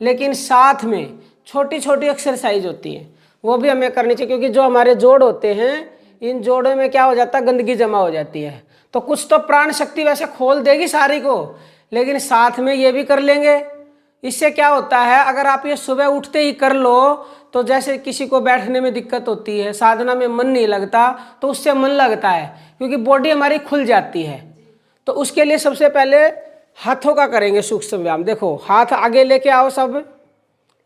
लेकिन साथ में छोटी छोटी एक्सरसाइज होती है, वो भी हमें करनी चाहिए, क्योंकि जो हमारे जोड़ होते हैं इन जोड़ों में क्या हो जाता है, गंदगी जमा हो जाती है। तो कुछ तो प्राण शक्ति वैसे खोल देगी सारी को, लेकिन साथ में ये भी कर लेंगे। इससे क्या होता है, अगर आप ये सुबह उठते ही कर लो तो जैसे किसी को बैठने में दिक्कत होती है, साधना में मन नहीं लगता, तो उससे मन लगता है, क्योंकि बॉडी हमारी खुल जाती है। तो उसके लिए सबसे पहले हाथों का करेंगे सूक्ष्म व्यायाम। देखो हाथ आगे लेके आओ, सब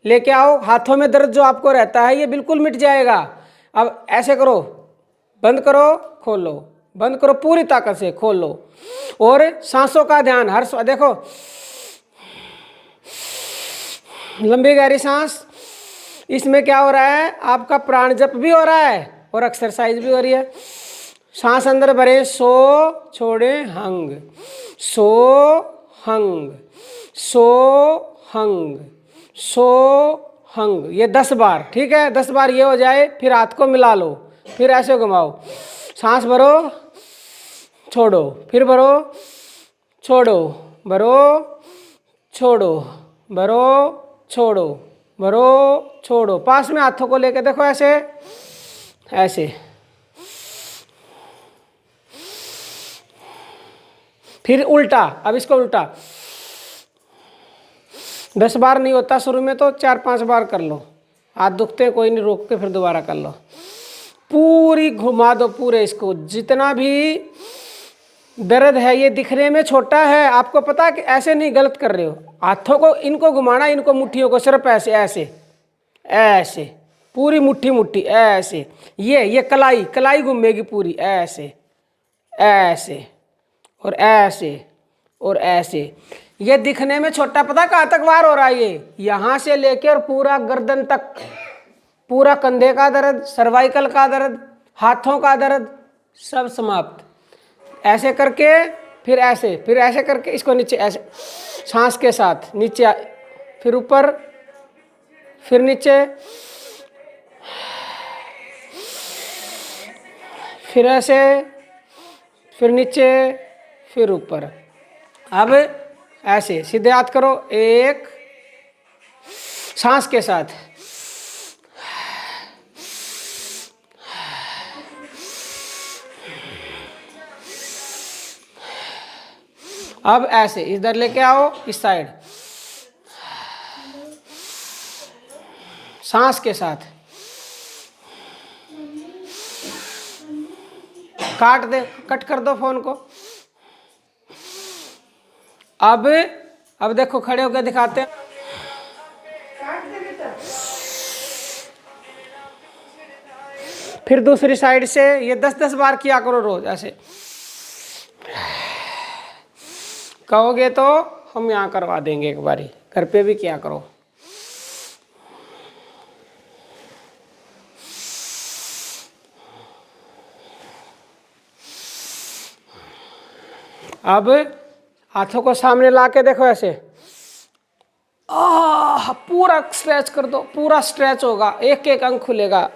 लेके आओ। हाथों में दर्द जो आपको रहता है ये बिल्कुल मिट जाएगा। अब ऐसे करो, बंद करो खोलो, बंद करो, पूरी ताकत से खोलो। और सांसों का ध्यान हर देखो, लंबी गहरी सांस। इसमें क्या हो रहा है, आपका प्राण जप भी हो रहा है और एक्सरसाइज भी हो रही है। सांस अंदर भरे, सो छोड़े हंग, सो हंग, सो हंग, सो हंग, ये 10 बार, ठीक है। 10 बार ये हो जाए, फिर हाथ को मिला लो, फिर ऐसे घुमाओ। सांस भरो, छोड़ो, फिर भरो, छोड़ो, भरो, छोड़ो, भरो, छोड़ो, भरो, छोड़ो। पास में हाथों को लेके देखो, ऐसे ऐसे। फिर उल्टा, अब इसको उल्टा। 10 बार नहीं होता शुरू में, तो 4-5 बार कर लो। हाथ दुखते हैं कोई नहीं, रोक के फिर दोबारा कर लो। पूरी घुमा दो पूरे इसको, जितना भी दर्द है। ये दिखने में छोटा है, आपको पता है कि ऐसे नहीं, गलत कर रहे हो। हाथों को इनको घुमाना, इनको मुट्ठियों को सिर्फ ऐसे ऐसे ऐसे, पूरी मुट्ठी मुट्ठी ऐसे। ये कलाई कलाई घूमेगी पूरी, ऐसे ऐसे और ऐसे और ऐसे। ये दिखने में छोटा, पता कहाँ तक वार हो रहा है, ये यहाँ से लेके और पूरा गर्दन तक, पूरा कंधे का दर्द, सर्वाइकल का दर्द, हाथों का दर्द, सब समाप्त। ऐसे करके फिर ऐसे, फिर ऐसे करके इसको नीचे ऐसे, सांस के साथ नीचे, फिर ऊपर, फिर नीचे, फिर ऐसे, फिर नीचे, फिर ऊपर। अब ऐसे सीधे हाथ करो, एक सांस के साथ, अब ऐसे इधर लेके आओ, इस साइड, सांस के साथ। काट दे, कट कर दो फोन को। अब देखो, खड़े होकर दिखाते हैं। फिर दूसरी साइड से ये 10-10 बार किया करो रोज ऐसे। कहोगे तो हम यहाँ करवा देंगे एक बारी, घर पे भी किया करो। अब हाथों को सामने ला के देखो ऐसे, पूरा स्ट्रेच कर दो, पूरा स्ट्रेच होगा, एक एक अंग खुलेगा।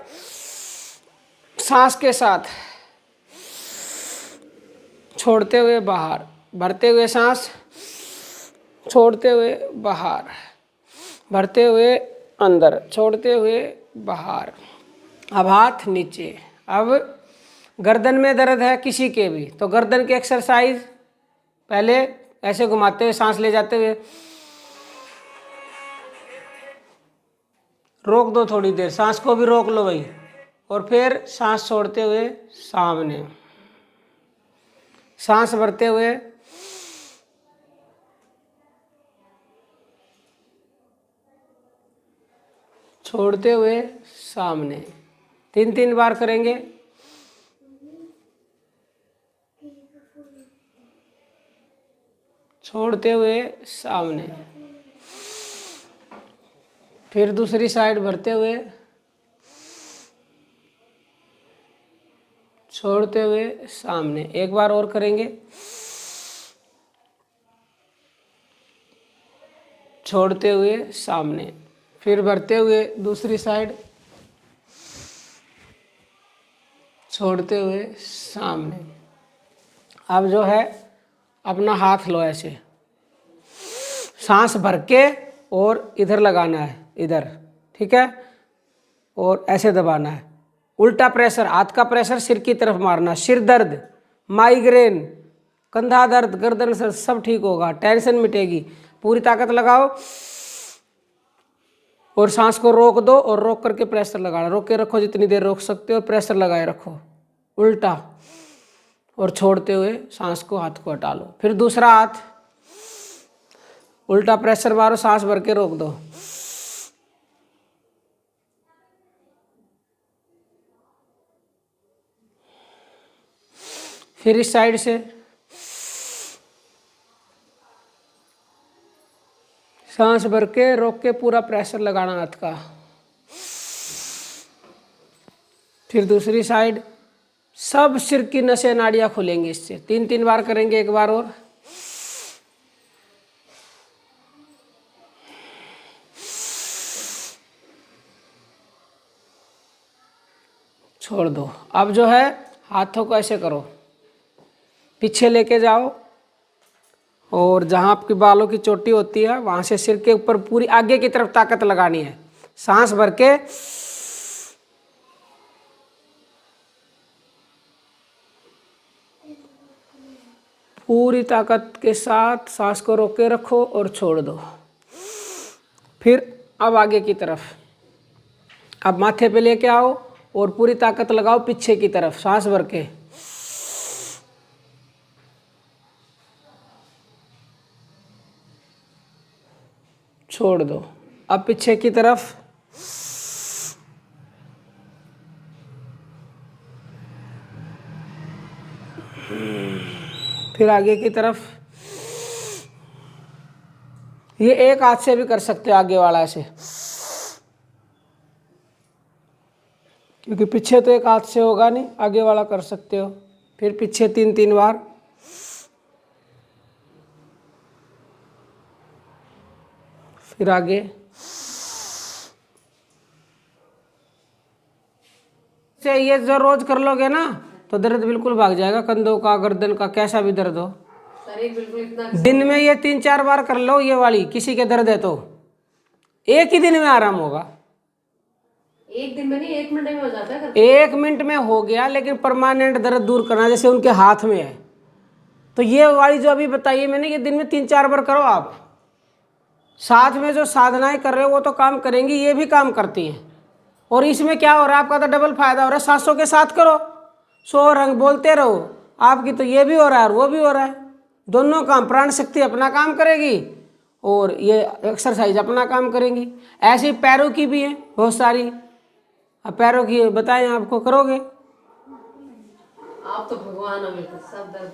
सांस के साथ छोड़ते हुए बाहर, भरते हुए सांस, छोड़ते हुए बाहर, भरते हुए अंदर, छोड़ते हुए बाहर। अब हाथ नीचे। अब गर्दन में दर्द है किसी के भी, तो गर्दन की एक्सरसाइज पहले ऐसे घुमाते हुए सांस ले जाते हुए, रोक दो थोड़ी देर, सांस को भी रोक लो भाई, और फिर सांस छोड़ते हुए सामने, सांस भरते हुए, छोड़ते हुए सामने। 3-3 बार करेंगे। छोड़ते हुए सामने, फिर दूसरी साइड भरते हुए, छोड़ते हुए सामने। एक बार और करेंगे। छोड़ते हुए सामने, फिर भरते हुए दूसरी साइड, छोड़ते हुए सामने। अब जो है अपना हाथ लो ऐसे, सांस भर के और इधर लगाना है, इधर, ठीक है, और ऐसे दबाना है। उल्टा प्रेशर, हाथ का प्रेशर सिर की तरफ मारना। सिर दर्द, माइग्रेन, कंधा दर्द, गर्दन दर्द सब ठीक होगा, टेंशन मिटेगी। पूरी ताकत लगाओ और सांस को रोक दो और रोक करके प्रेशर लगाना। रोक के रखो जितनी देर रोक सकते हो, प्रेशर लगाए रखो उल्टा, और छोड़ते हुए सांस को, हाथ को हटा लो। फिर दूसरा हाथ उल्टा प्रेशर मारो, सांस भर के रोक दो। फिर इस साइड से सांस भर के रोक के पूरा प्रेशर लगाना हाथ का। फिर दूसरी साइड, सब सिर की नसें नाड़ियाँ खुलेंगी इससे। 3-3 बार करेंगे, एक बार और। छोड़ दो। अब जो है हाथों को ऐसे करो, पीछे लेके जाओ और जहाँ आपके बालों की चोटी होती है वहाँ से सिर के ऊपर पूरी आगे की तरफ ताकत लगानी है। सांस भर के पूरी ताकत के साथ सांस को रोक के रखो और छोड़ दो। फिर अब आगे की तरफ, अब माथे पे लेके आओ और पूरी ताकत लगाओ पीछे की तरफ, सांस भर के। छोड़ दो। अब पीछे की तरफ, फिर आगे की तरफ। ये एक हाथ से भी कर सकते हो, आगे वाला ऐसे, क्योंकि पीछे तो एक हाथ से होगा नहीं, आगे वाला कर सकते हो। फिर पीछे 3-3 बार। फिर आगे। से ये जो रोज कर लोगे ना तो दर्द बिल्कुल भाग जाएगा, कंधों का, गर्दन का, कैसा भी दर्द हो। बिल्कुल इतना दिन में ये 3-4 बार कर लो, ये वाली किसी के दर्द है तो एक ही दिन में आराम होगा। एक दिन में नहीं, 1 मिनट में हो जाता है। 1 मिनट में हो गया, लेकिन परमानेंट दर्द दूर करना, जैसे उनके हाथ में है, तो ये वाली जो अभी बताइए मैंने, ये दिन में 3-4 बार करो आप। साथ में जो साधनाएं कर रहे हो वो तो काम करेंगी, ये भी काम करती हैं। और इसमें क्या हो रहा है, आपका तो डबल फायदा हो रहा है। सांसों के साथ करो, सो रंग बोलते रहो, आपकी तो ये भी हो रहा है और वो भी हो रहा है। दोनों काम, प्राण शक्ति अपना काम करेगी और ये एक्सरसाइज अपना काम करेंगी। ऐसे ही पैरों की भी है बहुत सारी। अब पैरों की बताएं, आपको करोगे? आप तो भगवान हो, बिल्कुल सब दर्द